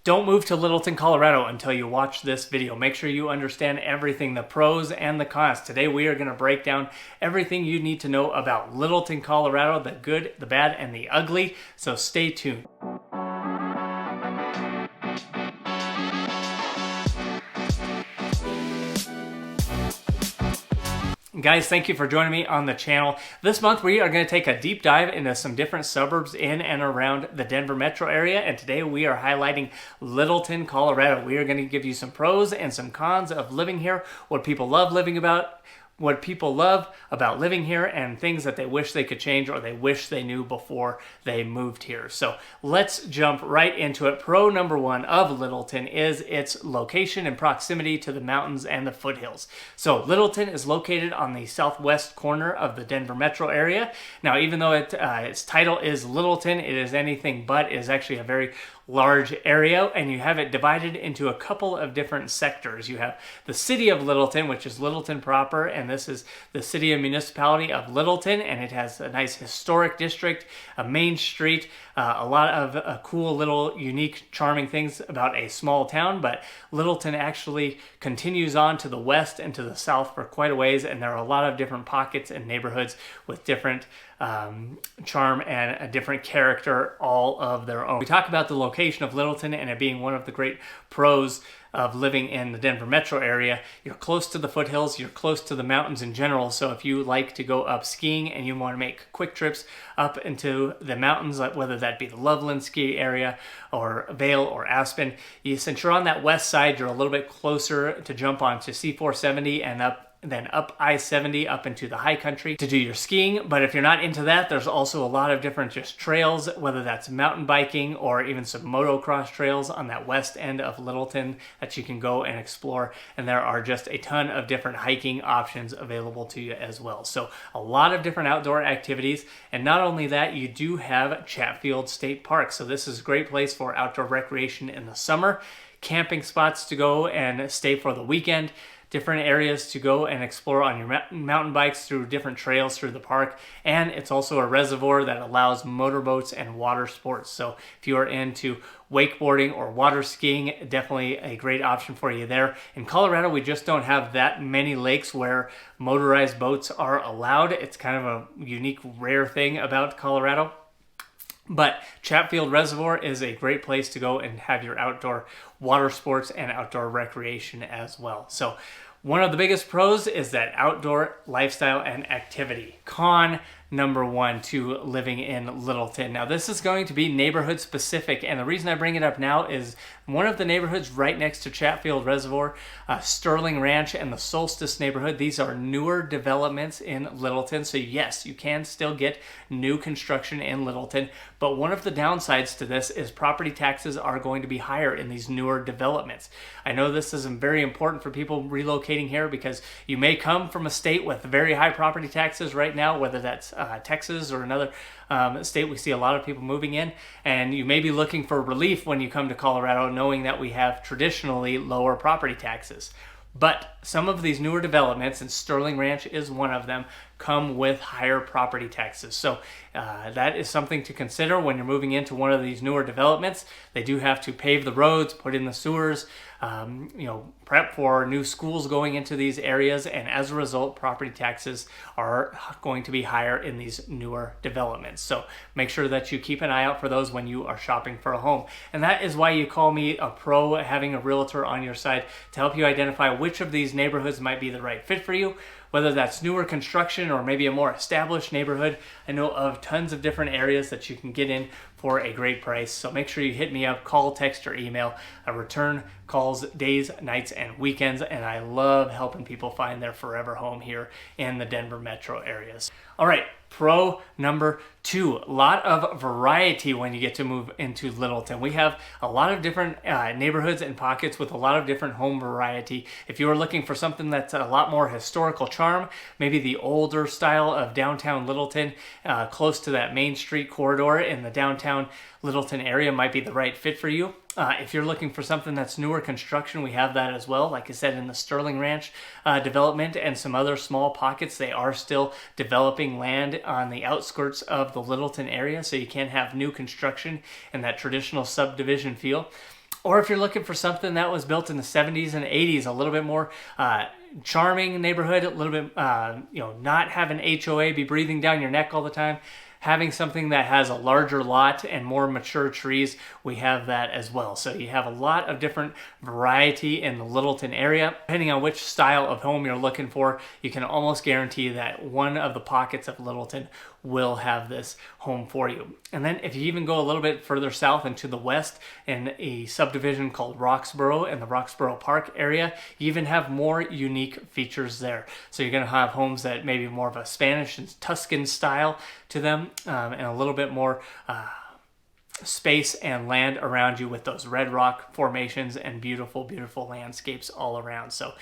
Don't move to Littleton, Colorado until you watch this video. Make sure you understand everything, the pros and the cons. Today we are going to break down everything you need to know about Littleton, Colorado, the good, the bad, and the ugly. So stay tuned. Guys, thank you for joining me on the channel. This month we are going to take a deep dive into some different suburbs in and around the Denver metro area, and today we are highlighting Littleton, Colorado. We are going to give you some pros and some cons of living here, what people love living here, and things that they wish they could change or they wish they knew before they moved here. So let's jump right into it. Pro number one of Littleton is its location and proximity to the mountains and the foothills. So Littleton is located on the southwest corner of the Denver metro area. Now, even though its title is Littleton, it is anything but. It is actually a very large area, and you have it divided into a couple of different sectors. You have the city of Littleton, which is Littleton proper, and this is the city and municipality of Littleton, and it has a nice historic district, a main street, a lot of cool little unique charming things about a small town. But Littleton actually continues on to the west and to the south for quite a ways, and there are a lot of different pockets and neighborhoods with different charm and a different character all of their own. We talk about the location of Littleton and it being one of the great pros of living in the Denver metro area. You're close to the foothills, you're close to the mountains in general, so if you like to go up skiing and you want to make quick trips up into the mountains, whether that be the Loveland ski area or Vail or Aspen, since you're on that west side, you're a little bit closer to jump onto C470 and then up I-70 up into the high country to do your skiing. But if you're not into that, there's also a lot of different just trails, whether that's mountain biking or even some motocross trails on that west end of Littleton that you can go and explore. And there are just a ton of different hiking options available to you as well. So a lot of different outdoor activities. And not only that, you do have Chatfield State Park. So this is a great place for outdoor recreation in the summer, camping spots to go and stay for the weekend, different areas to go and explore on your mountain bikes through different trails through the park. And it's also a reservoir that allows motorboats and water sports. So if you are into wakeboarding or water skiing, definitely a great option for you there. In Colorado, we just don't have that many lakes where motorized boats are allowed. It's kind of a unique, rare thing about Colorado. But Chatfield Reservoir is a great place to go and have your outdoor water sports and outdoor recreation as well. So one of the biggest pros is that outdoor lifestyle and activity. Con number one to living in Littleton. Now this is going to be neighborhood specific, and the reason I bring it up now is one of the neighborhoods right next to Chatfield Reservoir, Sterling Ranch and the Solstice neighborhood. These are newer developments in Littleton, so yes, you can still get new construction in Littleton, but one of the downsides to this is property taxes are going to be higher in these newer developments. I know this is very important for people relocating here because you may come from a state with very high property taxes right now, whether that's Texas or another state we see a lot of people moving in, and you may be looking for relief when you come to Colorado, knowing that we have traditionally lower property taxes. But some of these newer developments, and Sterling Ranch is one of them, come with higher property taxes. So that is something to consider when you're moving into one of these newer developments. They do have to pave the roads, put in the sewers, prep for new schools going into these areas, and as a result, property taxes are going to be higher in these newer developments. So make sure that you keep an eye out for those when you are shopping for a home. And that is why you call me a pro, having a realtor on your side to help you identify which of these neighborhoods might be the right fit for you, whether that's newer construction or maybe a more established neighborhood. I know of tons of different areas that you can get in for a great price. So make sure you hit me up, call, text, or email. I return calls days, nights, and weekends, and I love helping people find their forever home here in the Denver metro areas. All right, pro number two, a lot of variety when you get to move into Littleton. We have a lot of different neighborhoods and pockets with a lot of different home variety. If you are looking for something that's a lot more historical charm, maybe the older style of downtown Littleton, close to that Main Street corridor in the downtown Littleton area might be the right fit for you. If you're looking for something that's newer construction, we have that as well. Like I said, in the Sterling Ranch development and some other small pockets, they are still developing land on the outskirts of the Littleton area, so you can have new construction in that traditional subdivision feel. Or if you're looking for something that was built in the 70s and 80s, a little bit more charming neighborhood, a little bit, not having HOA be breathing down your neck all the time, having something that has a larger lot and more mature trees, we have that as well. So you have a lot of different variety in the Littleton area. Depending on which style of home you're looking for, you can almost guarantee that one of the pockets of Littleton will have this home for you. And then if you even go a little bit further south and to the west in a subdivision called Roxborough in the Roxborough Park area, you even have more unique features there. So you're going to have homes that maybe more of a Spanish and Tuscan style to them, and a little bit more space and land around you with those red rock formations and beautiful, beautiful landscapes all around. So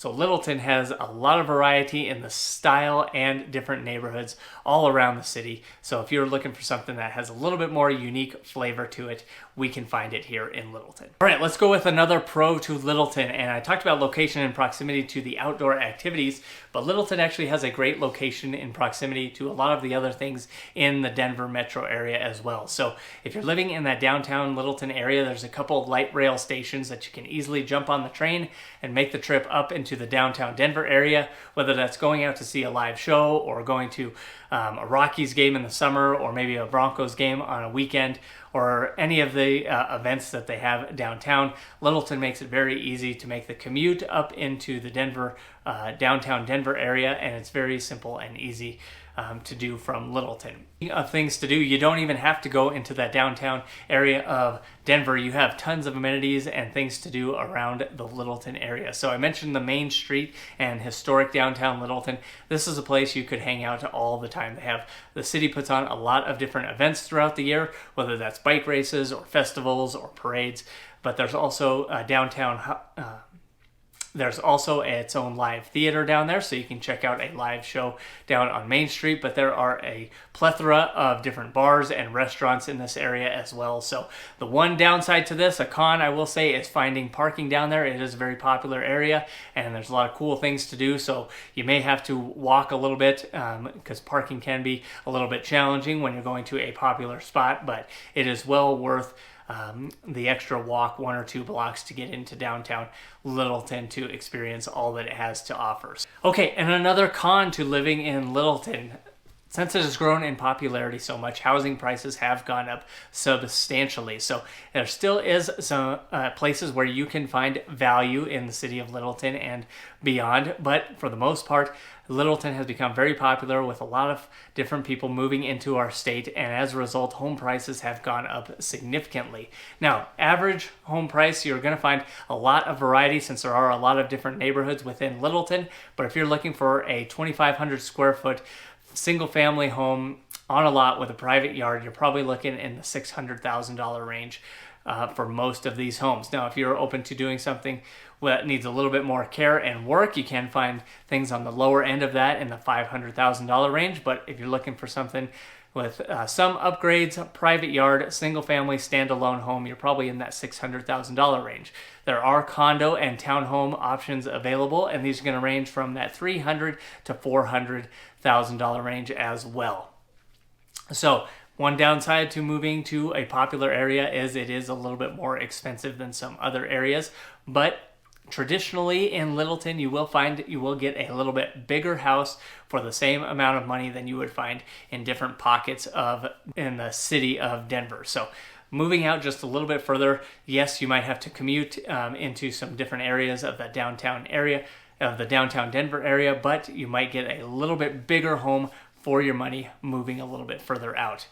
Littleton has a lot of variety in the style and different neighborhoods all around the city. So if you're looking for something that has a little bit more unique flavor to it, we can find it here in Littleton. All right, let's go with another pro to Littleton. And I talked about location and proximity to the outdoor activities, but Littleton actually has a great location in proximity to a lot of the other things in the Denver metro area as well. So if you're living in that downtown Littleton area, there's a couple of light rail stations that you can easily jump on the train and make the trip up into the downtown Denver area, whether that's going out to see a live show or going to a Rockies game in the summer, or maybe a Broncos game on a weekend, or any of the events that they have downtown. Littleton makes it very easy to make the commute up into the downtown Denver area, and it's very simple and easy to do from Littleton. Of things to do, you don't even have to go into that downtown area of Denver. You have tons of amenities and things to do around the Littleton area. So I mentioned the main street and historic downtown Littleton. This is a place you could hang out all the time. The city puts on a lot of different events throughout the year, whether that's bike races or festivals or parades, but there's also downtown there's also its own live theater down there, so you can check out a live show down on Main Street, but there are a plethora of different bars and restaurants in this area as well. So the one downside to this, a con I will say, is finding parking down there. It is a very popular area, and there's a lot of cool things to do, so you may have to walk a little bit because parking can be a little bit challenging when you're going to a popular spot, but it is well worth the extra walk 1 or 2 blocks to get into downtown Littleton to experience all that it has to offer. Okay, and another con to living in Littleton. Since it has grown in popularity so much, housing prices have gone up substantially. So there still is some places where you can find value in the city of Littleton and beyond, but for the most part, Littleton has become very popular with a lot of different people moving into our state, and as a result, home prices have gone up significantly. Now, average home price, you're going to find a lot of variety since there are a lot of different neighborhoods within Littleton, but if you're looking for a 2,500 square foot single family home on a lot with a private yard, you're probably looking in the $600,000 range for most of these homes. Now, if you're open to doing something that needs a little bit more care and work, you can find things on the lower end of that in the $500,000 range. But if you're looking for something with some upgrades, private yard, single family, standalone home, you're probably in that $600,000 range. There are condo and townhome options available, and these are going to range from that $300,000 to $400,000 range as well. So one downside to moving to a popular area is it is a little bit more expensive than some other areas, but traditionally in Littleton, you will get a little bit bigger house for the same amount of money than you would find in different pockets in the city of Denver. So moving out just a little bit further, yes, you might have to commute into some different areas of the downtown Denver area, but you might get a little bit bigger home for your money moving a little bit further out.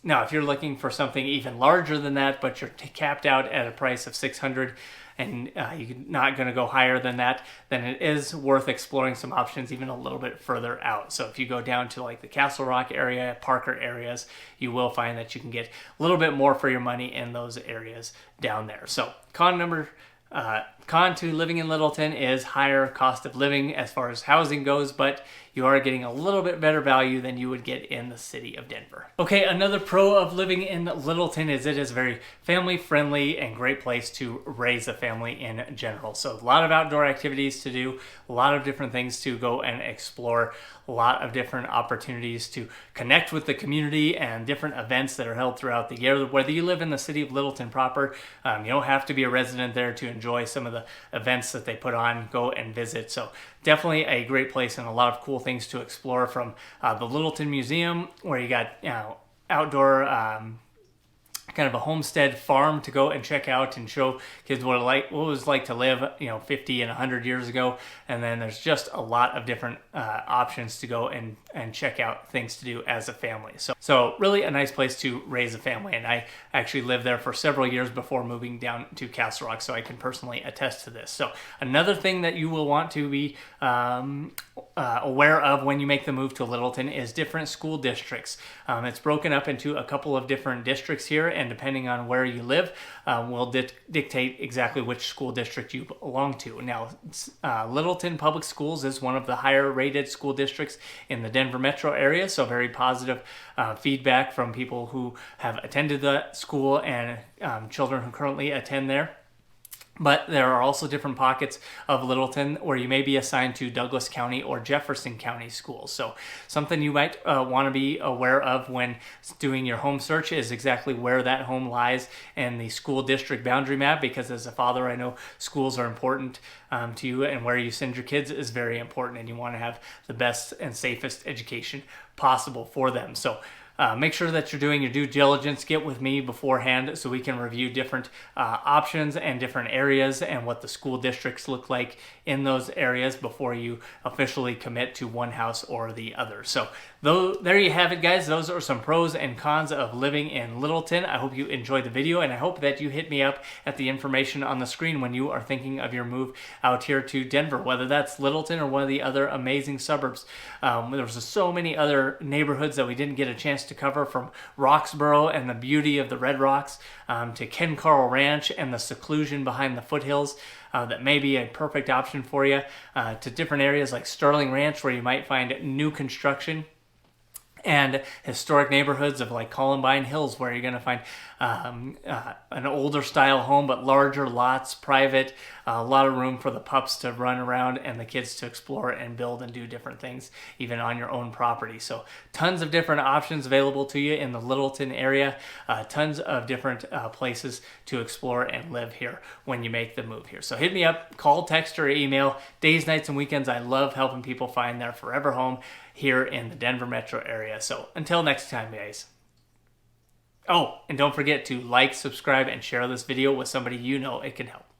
Now, if you're looking for something even larger than that, but you're capped out at a price of $600,000 and you're not going to go higher than that, then it is worth exploring some options even a little bit further out. So if you go down to like the Castle Rock area, Parker areas, you will find that you can get a little bit more for your money in those areas down there. So con number Con to living in Littleton is higher cost of living as far as housing goes, but you are getting a little bit better value than you would get in the city of Denver. Okay, another pro of living in Littleton is it is very family friendly and great place to raise a family in general. So a lot of outdoor activities to do, a lot of different things to go and explore, a lot of different opportunities to connect with the community and different events that are held throughout the year. Whether you live in the city of Littleton proper, you don't have to be a resident there to enjoy some of the events that they put on, go and visit. So definitely a great place and a lot of cool things to explore, from the Littleton Museum, where you got outdoor kind of a homestead farm to go and check out and show kids what it was like to live 50 and 100 years ago. And then there's just a lot of different options to go and check out, things to do as a family. So really a nice place to raise a family, and I actually lived there for several years before moving down to Castle Rock, so I can personally attest to this. So another thing that you will want to be aware of when you make the move to Littleton is different school districts. It's broken up into a couple of different districts here, and depending on where you live will dictate exactly which school district you belong to. Now, Littleton Public Schools is one of the higher rated school districts in the Denver metro area, so very positive feedback from people who have attended the school and children who currently attend there. But there are also different pockets of Littleton where you may be assigned to Douglas County or Jefferson County schools. So something you might want to be aware of when doing your home search is exactly where that home lies in the school district boundary map, because as a father, I know schools are important to you, and where you send your kids is very important, and you want to have the best and safest education possible for them. So make sure that you're doing your due diligence. Get with me beforehand so we can review different options and different areas and what the school districts look like in those areas before you officially commit to one house or the other. So there you have it, guys. Those are some pros and cons of living in Littleton. I hope you enjoyed the video, and I hope that you hit me up at the information on the screen when you are thinking of your move out here to Denver, whether that's Littleton or one of the other amazing suburbs. There's so many other neighborhoods that we didn't get a chance to cover, from Roxborough and the beauty of the Red Rocks to Ken Carl Ranch and the seclusion behind the foothills. That may be a perfect option for you, to different areas like Sterling Ranch, where you might find new construction, and historic neighborhoods of like Columbine Hills, where you're going to find an older style home but larger lots, private, a lot of room for the pups to run around and the kids to explore and build and do different things even on your own property. So tons of different options available to you in the Littleton area, tons of different places to explore and live here when you make the move here. So hit me up, call, text, or email. Days, nights, and weekends, I love helping people find their forever home here in the Denver metro area. So until next time, guys. Oh, and don't forget to like, subscribe, and share this video with somebody you know it can help.